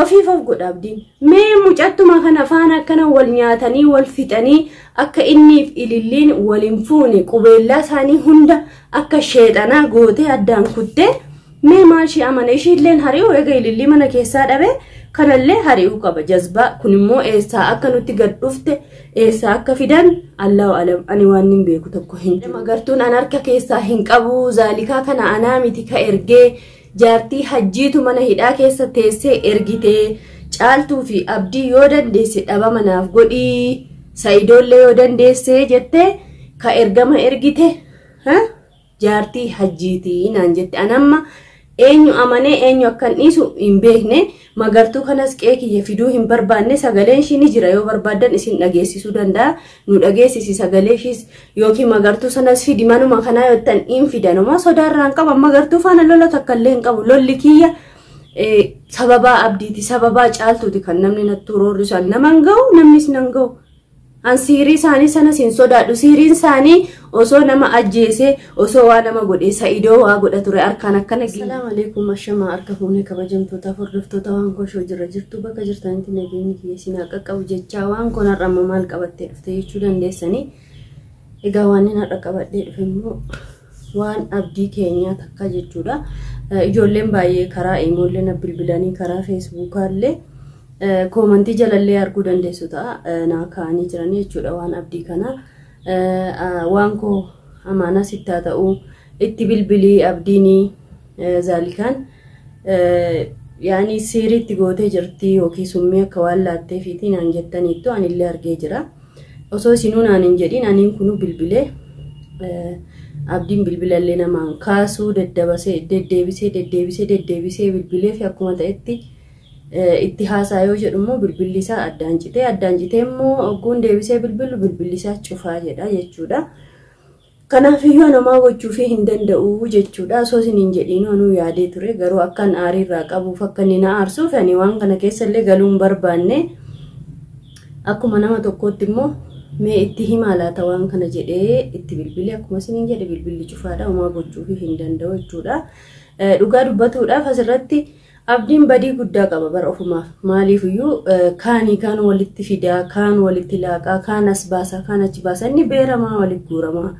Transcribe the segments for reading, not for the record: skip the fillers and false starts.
ofiifoof godha Abdiin. Mee mucattuma kana faana akkana wal nyaatanii wal fixanii akka inniif ililliin waliin fuune qubeellaa isaanii hunda akka sheexanaa gootee addaan kuttee mee maal ishee amane ishiilleen hari'u eega ilillii mana keessaa dhabe kanallee hari'uu qaba jazbaa kun immoo eessaa akka nutti gad dhufte eessaa akka fidan Allahu alam ani waan hin beeku tokko hin jiru. Magartuun an harka keessaa hin qabu Zaliikaa kana anaa miti ka ergee jaartii hajjiitu mana hidhaa keessa teessee ergitee caaltuu fi Abdii yoo dandeesse dhaba manaaf godhii Sa'idoollee yoo dandeesse jettee ka ergama ergite jaartii hajjiitii naan jette anamma eenyu amanee eenyu akkan dhiisu hin beekne magartuu kanas qeekiyya fiduu hin barbaanne sagaleen ishii ni jira yoo barbaadan isin dhageessisuu danda'a nu dhageessisi sagalee ishiis yookiin magartuu sanas fidi manuma kanaa yottan hin fidanuma sodaarraan qaba magartuu faana lola takkallee hin qabu lolli kiyya sababaa Abdiiti sababaa caaltuuti kan namni nattuu roorrisan naman ga'u namnis nan ga'u an siirii isaanii sana sin sodaadhu siiriin isaanii osoo nama ajjeese osoo waa nama godhe Sa'idoo waa godha ture harkaan akkana. Assalaamu alaykum ashama harka fuunee kabajamtoota hordoftoota waan koshoo jira jirtu bakka jirtanitti nageenyi kiyya isin qaqqabu jechaa waan kun har'ammoo maal qabattee dhufte jechuu dandeessanii egaa waan inni har'a qabadhee dhufe immoo waan Abdii keenyaa takka jechuudha. Ijoolleen baay'ee karaa iimoollee bilbilanii karaa feesbuukaallee komantii jalallee arguu dandeessu ta'a naa kaa'anii jiran jechuudha waan Abdii kana waan koo amaana sittaa ta'uu itti bilbilii Abdiinii Zaliikaan yaani siriitti gootee jirti yookiin sumii akka waan laattee fiitiin aan jettaniittu anillee argee jira osoo isinuu naan hin jedhin aniin kunu bilbilee Abdiin bilbilallee namaan kaasuu deddeebisee bilbilee fi akkuma ta'etti itti haasaa yoo jedhumoo bilbilli isaa addaan citee immoo ogguun deebisee bilbilli isaa cufaa jedha jechuudha. Kanaaf iyyuu namaa gochuu fi hin danda'u jechuudha. Osoo isin hin jedhiin anuu yaadee ture garuu akkan aariirraa qabuuf akka inni na aarsuuf ani waan kana keessallee galuu hin barbaanne akkuma nama tokkootti immoo mee itti himaa laata waan kana jedhee itti bilbilee akkuma isin hin jedhe bilbilli cufaadha homaa gochuu fi hin danda'u jechuudha. Dhugaa dubbatuudhaaf asirratti Abdiin badii guddaa qaba bara ofumaaf maaliif iyyuu kaan walitti fidaa kaan walitti laaqaa kaan as baasa kaan achi baasa inni beeramaa walitti guuramaa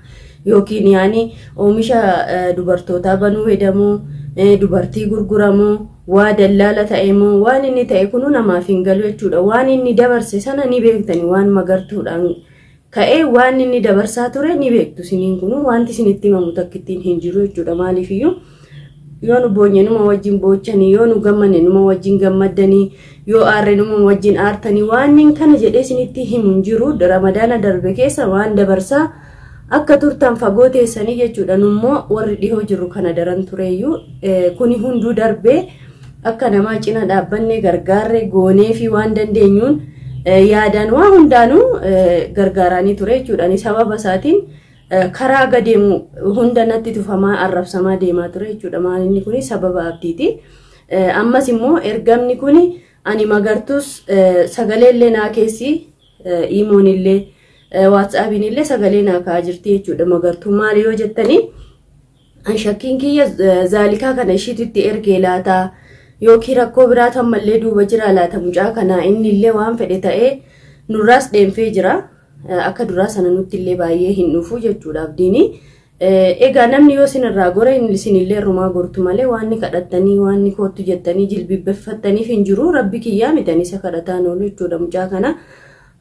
yookiin yaani oomisha dubartootaa banuu hedamoo dubartii gurguramoo waa dallaala ta'emoo waan inni ta'e kunu namaaf hin galu jechuudha waan inni dabarse sana ni beektani waan magartuudhaan ka'ee waan inni dabarsaa ture ni beektu siniin kunu wanti isinitti himamu takkittiin hin jiru jechuudha maaliif iyyuu yoo nu boonye numa wajjin boochanii yoo nu gammane numa wajjin gammadanii yoo aarre numa wajjin aartanii waan nin kana jedhee isinitti himu hin jiru ramadaana darbe keessa waan dabarsaa akka turtan fagoo teessanii jechuudha nummoo warri dhihoo jiru kana daran tureeyyuu kuni hunduu darbee akka namaa cina dhaabbanne gargaarre goonee fi waan dandeenyuun yaadaan waa hundaanuu gargaaraanii ture jechuudha sababa isaatiin karaa gadeemu hunda natti tufamaa arrabsamaa deemaa ture jechuudha maalinni kuni sababa Abdiiti ammas immoo ergamni kuni ani magartuus sagaleellee naa keessi iimoonillee WhatsAppinillee sagalee naa kaa'aa jirti jechuudha magartuu maali yoo jettanii an shakkiin kiyya Zaliikaa kana ishiitti ergee laata yookiin rakkoo biraa tammallee duuba jira laata mucaa kana innillee waan fedhe ta'ee nurraas deemfee jira akka duraa sana nutti illee baay'ee hin dhufu jechuudha Abdiini egaa namni yoo sinirraa gore isinillee rumaa gortu malee waan ni kadhattanii waan ni kootu jettanii jilbibbeeffattaniif hin jiru rabbi kiyyaa mitanii isa kadhataan oolu jechuudha mucaa kana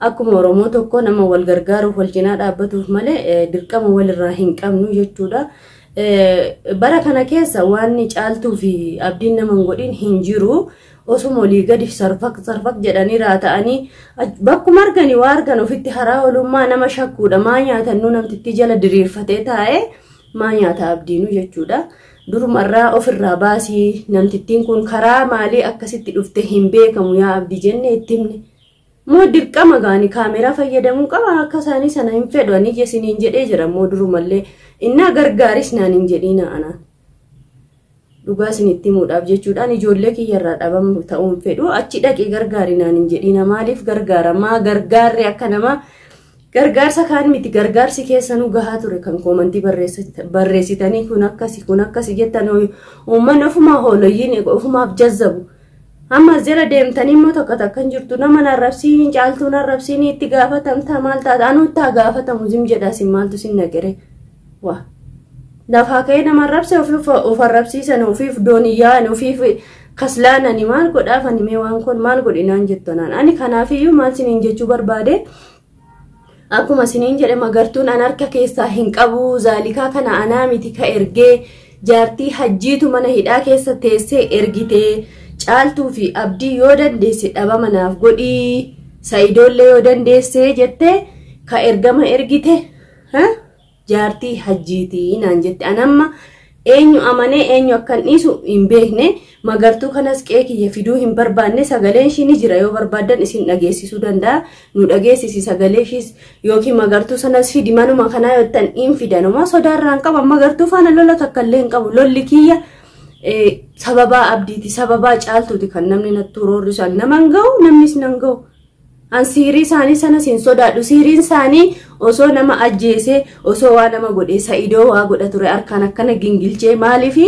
akkuma Oromoo tokko nama wal gargaaruuf wal cinaa dhaabbatuuf malee dirqama walirraa hin qabnu jechuudha bara kana keessa waan ni caaltuu fi Abdiin naman godhin hin jiru osuma olii gadi sarfaq jedhanii raata'anii bakkuma arganii waa argan ofitti haraa olummaa nama shakkuudha maa nyaatannuu namtitti jala diriirfatee taa'ee maa nyaata Abdiinuu jechuudha durumarraa ofirraa baasii namtittiin kun karaa maalii akkasitti dhufte hin beekamu yaa Abdii jenne itti himne moo dirqama gaanii kaameraa fayyadamuu qaba akka isaanii sana hin fedhu ani jesiniin jedhee jira moo durumallee innaa gargaaris naan hin jedhiina anaan dhugaa isinitti himuudhaaf jechuudhaan ijoollee kiyyarraa dhabamu ta'uun fedhu achi dhaqee gargaari naan hin jedhiina maaliif gargaaramaa gargaarri akka nama gargaarsa kaan miti gargaarsi keessanuu gahaa ture kan komantii barreessitanii kun akkasi jettan uummanni ofumaa hooliyyiin ofumaaf jazzabu amma zera deemtanii immoo tokko takkan jirtu nama narrabsiin caaltuu narrabsiin itti gaafatamta maal taata anu itti gaafatamu zim jedha sin maaltu sin nagere waa lafaa ka'ee nama rabse of arrabsiisan ofiif dooniyyaan ofiif kaslaanani maal godhaafani mee waan kun maal godhinaan jettonaan ani kanaafiyyuu maal siniin jechuu barbaade akkuma siniin jedhe magartuun an harka keessaa hin qabu zaalikaa kana anaa miti ka ergee jaartii hajjiitu mana hidhaa keessa teessee ergitee caaltuu fi abdii yoo dandeesse dhaba manaaf godhii sa'idoollee yoo dandeesse jette ka ergama ergite jaartii hajjiitii naan jette anamma eenyu amanee eenyu akkan dhiisu hin beekne magartuu kanas qeekiyya fiduu hin barbaanne sagaleen ishii jira yoo barbaadan isin dhageessisuu danda'a nu dhageessisi sagalee ishiis yookiin magartuu sanas fidi manuma kanaa yottan hin fidanuma sodaarraan qaba magartuu faana lola takkallee hin qabu lolli kiyya sababaa abdiiti sababaa caaltuuti kan namni nattuu roorrisan naman ga'u namnis nan ga'u an siirii isaanii sana sin sodaadhu siiriin isaanii osoo nama ajjeese osoo waa nama godhe sa'idoo waa godha ture harkaan akkana gingilchee maaliifi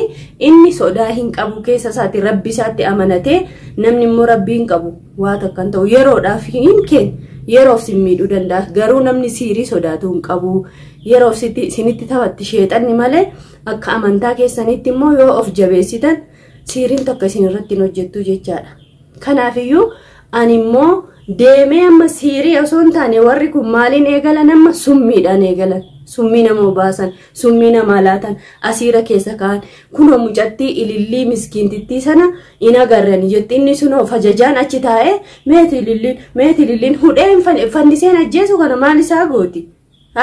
inni sodaa hin qabu keessa isaatti rabbi isaatti amanatee namni immoo rabbii hin qabu waa takkan ta'u yeroodhaaf hin kennu yeroof sin miidhuu danda'a garuu namni siirii sodaatu hin qabu yeroof sinitti taphatti sheexanni malee akka amantaa keessanitti immoo yoo of jabeessitan siiriin tokko isin irratti hin hojjettu jechaadha kanaafiyyuu ani immoo deemee amma siirii osoo hin taane warri kun maaliin eegalan amma summiidhaan eegalan summii nama obaasan summii nama laatan asiira keessa kaan kunoo mucattii ilillii miskiintittii sana in agarran jetti inni sunoo fajajaan achi taa'ee meeti ililliin hudheen fanniseen ajjeesu kana maal isaa gooti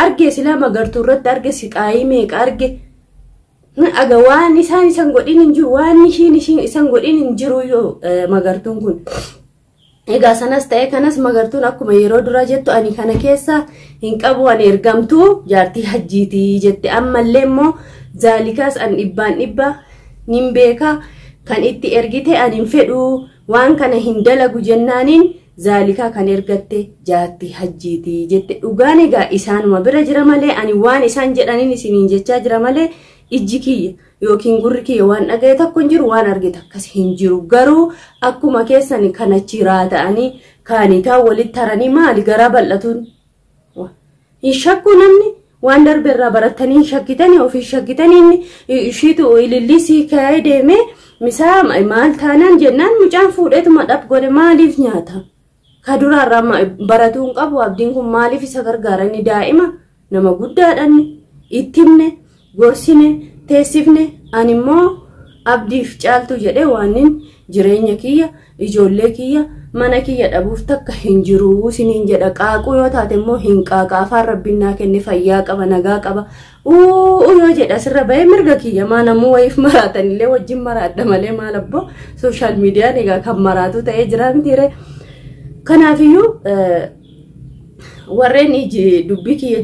arge sila magartuu irratti arge siqaayii meeqa arge aga waan isaan isan godhin hin jiru waan ishiin isan godhin hin jiru yoo magartuun kun egaa sanas ta'e kanas magartuun akkuma yeroo dura jettu ani kana keessa hin qabu ani ergamtuu jaartii hajjiitii jette ammallee immoo zaalikaas an dhibbaan dhibba nin beeka kan itti ergite ani fedhuu waan kana hin dalagu jennaaniin zaalikaa kan ergatte jaartii hajjiitii jette dhugaan egaa isaanuma bira jira malee ani waan isaan jedhaniin isiniin jechaa jira malee ijji kiyya yookiin gurri kiyya waan dhagaye tokko hin jiru waan argite akkas hin jiru garuu akkuma keessan kana chiraa ta'anii kaanitaa walitti taranii maali garaa bal'atuun hin shakku namni waan darbeerraa baratanii hin shakkitanii ofii shakkitanii ishiitu ilillisii ka'ee deemee misaa maal taanaan jennaan mucaan fuudheetuma dhab godhe maaliif nyaata ka duraarraa baratuun qabu abdiin kun maaliif isa gargaaranii daa'ima nama guddaadhaan ittimne gorsine teessifne animmoo abdiif caaltu jedhe waanin jireenya kiyya ijoollee kiyya mana kiyya dhabuuf takka hin jiru siniin jedha qaaquu yoo taate immoo hin qaaqa afaan rabbinnaa kenne fayyaa qaba nagaa qaba yoo jedha sirra bahee mirga kiyya maanamuu wayiif maraatanillee wajjin maraadha malee maal abboo sooshaal miidiyaan egaa kan maraatu ta'ee jira mitiire kanaafiyyuu warreen dubbii kiyya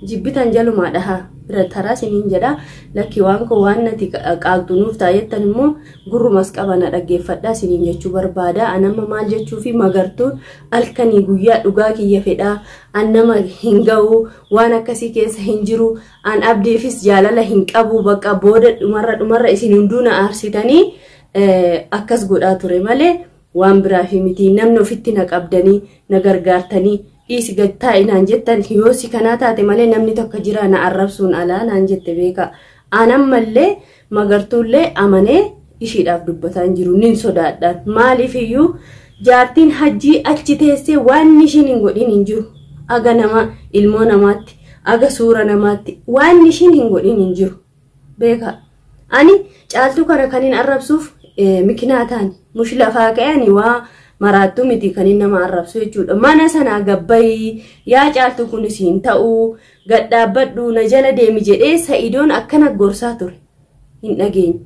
jibbitan jalumaadha taraa siniin jedha lakki waan ko waan nati qaaqtunuuf taayettan immoo gurrumas qabana dhaggeeffadhaa siniin jechuu barbaada anama maal jechuu fi magartuun alkanii guyyaa dhugaa kiyya fedhaa annama hin ga'u waan akkasii keessa hin jiru an abdiifis jaalala hin qabu bakka booda dhumarra isin hunduuna aarsitanii akkas godhaa ture malee waan biraa fi miti namni ofitti na qabdanii na gargaartanii isi gattaa inaan jettan hiyoosi kanaa taate malee namni tokko jira na arrabsuun alaa naan jette beeka anan mallee magartuullee amanee ishiidhaaf dubbataa jiru nin sodaadhaan maaliif iyyuu jaartiin hajjii achi teessee waan ishiin hin godhin hin jiru aga nama ilmoo namaatti aga suura namaatti waan ishiin hin godhin hin jiru beeka ani caaltuu kana kan hin arrabsuuf mikinaataan mush lafaa ka'anii waa maraattu miti kan nama arrabsu jechuudha mana sana gabbai yaa caaltu kun isiin ta'u gadhaabbadhu na jala deemi jedhee sa'idoon akkana gorsaa ture hin dhageenye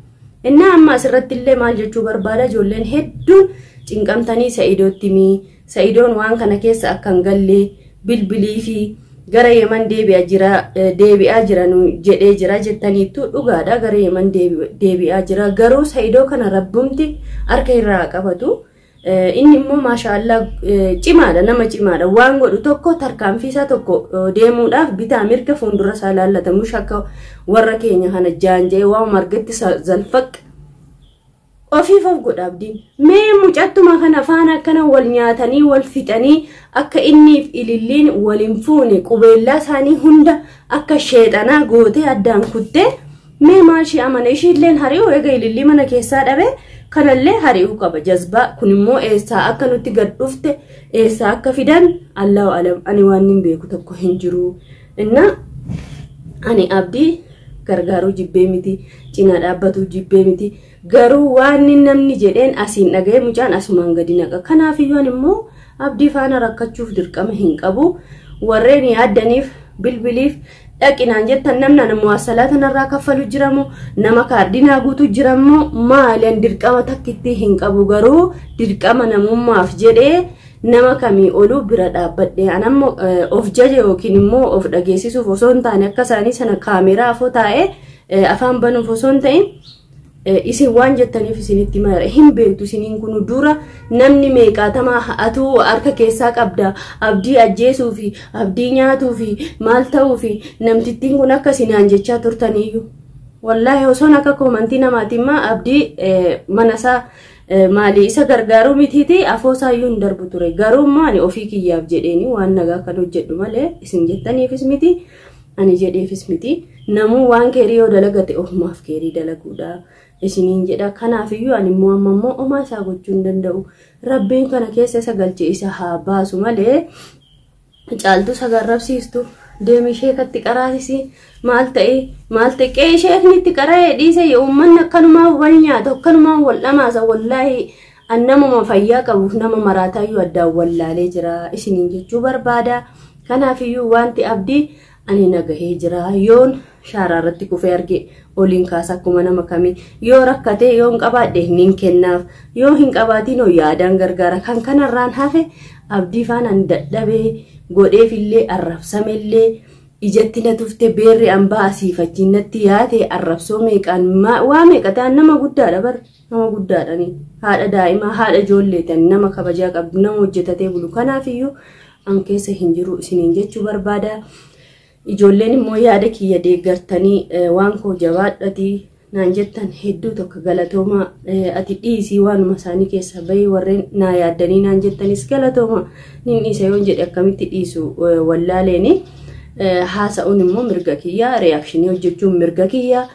innaa amma asirratti illee maal jechuu barbaada ijoolleen hedduun cinqamtanii sa'idootti mi sa'idoon waan kana keessa akkan gallee bilbilii fi gara yeman deebi'aa jiran jedhee jira jettaniittu dhugaadha gara yeman deebi'aa jira garuu sa'idoo kana rabbumti harka irraa qabatu inni immoo maashaallah cimaadha nama cimaadha waan godhu tokko tarkaanfiisa tokko deemuudhaaf bitaa mirga fuuldura isaa laallatamu shakka warra keenya kana jaanjee waan margatti zalfaq ofiif of godha Abdiin. Mee mucattuma kana faana akkana wal nyaatanii wal fixanii akka inniif ililliin waliin fuune qubeellaa isaanii hunda akka sheexanaa gootee addaan kuttee mee maal ishee amana ishiilleen hari'u eega ilillii mana keessaa dhabe kanallee hari'uu qaba jazbaa kun immoo eessaa akka nutti gad dhufte eessaa akka fidan Allahu alam ani waan hin beeku tokko hin jiru. Inna ani Abdii gargaaruu jibbee miti cina dhaabbatu jibbee miti garuu waan namni jedheen asiin dhaga'ee mucaan asumaan gadi naqa. Kanaaf iyyuu immoo Abdii faana rakkachuuf dirqama hin qabu. Warreen yaaddaniif bilbiliif dhaqinaan jettan namna namoo asalaatan irraa kaffalu jiramu nama kaardinaa guutu jiramu maalan dirqama takkitti hin qabu garuu dirqama namummaaf jedhee nama kamii olu bira dhaabbadhe anammoo of jaje yookiin immoo of dhageessisuuf osoo hin taane akka isaanii sana kaameraa afoo taa'ee afaan banuuf osoo hin ta'in isin waan jettaniif isinitti mara hin beektu isiniin kun dura namni meeqaatamaa atuu harka keessaa qabda Abdii ajjeesuu fi Abdii nyaatuu fi maal ta'uu fi namtittiin kun akka sinaan jechaa turtaniyyuu wallahi osoo akka koomantii namaatiin ma Abdii manasaa malee isa gargaaruu mitiiti afoosaayuu hin darbu ture garuu maani ofii kiyyaaf jedheeni waan nagaa kan hojjedhu malee isin jettaniifis miti ani jedheefis miti namuu waan keerii yoo dalagate ofumaaf keerii dalaguudha isiniin jedha. Kanaaf iyyuu ani immoo ammoo omaa isaa gochuu hin danda'u rabbiin kana keessa isa galche isa haa baasu malee caaltu sagarrabsiistu deemi ishee katti qaraasisi maal ta'e ishee itti qara'ee dhiise uummanni akkanumaa wal nyaata akkanumaa wal dhamaasa wallahi annamuma fayyaa qabuuf nama maraataayyuu addaan wallaalee jira isiniin jechuu barbaada. Kanaaf iyyuu wanti Abdii ani nagahee jira yoon shaaraa irratti kufee arge oliin kaasa akkuma nama kamii yoo rakkatee yoo hin qabaadhe hin kennaaf yoo hin qabaatiin yaadaan gargaara kan kanarraan hafe Abdii faanaan dadhabee godheefillee arrabsamellee ijatti na tufte beerri ambaa asiifachiin natti yaate arrabsoo meeqaan waa meeqataan nama guddaadha bar nama guddaadhani haadha daa'imaa haadha ijoolleetan nama kabajaa qabdu nama hojjetatee bulu. Kanaaf iyyuu an keessa hin jiru isiniin jechuu barbaada. Ijoolleen immoo yaada kiyya deeggartanii waan koo jabaadhati naan jettan hedduu tokko galatooma ati dhiisii waanuma isaanii keessa bahii warreen naa yaaddanii naan jettanis galatooma nin dhiisa yoon jedhe akkamitti dhiisu wallaaleeni haasa'uun immoo mirga kiyya reakshinii hojjechuun mirga kiyya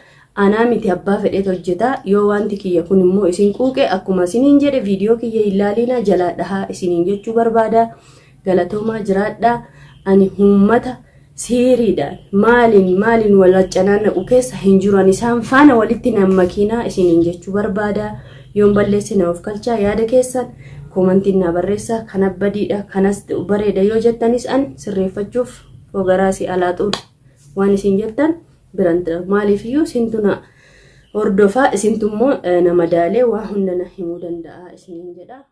anaa miti abbaa fedheet hojjeta yoo wanti kiyya kun immoo isin quuqe akkuma isiniin jedhe viidiyoo kiyya ilaalina jalaa dhahaa isiniin jechuu barbaada. Galatoomaa jiraadha ani uummata siiriidhaan maaliin walaccanaan keessa hin jiran isaan faana walitti nam makiinaa isiniin jechuu barbaada. Yoon balleesse na of kalchaa yaada keessan koomantiin na barreessa kana badiidha kanas bareeda yoo jettanis an sirreeffachuuf ogaraasi alaaxuudha waan isin jettan biranta maaliif iyyuu isintuna hordofaa isintummoo nama daalee waa hunda na himuu danda'a isiniin jedha.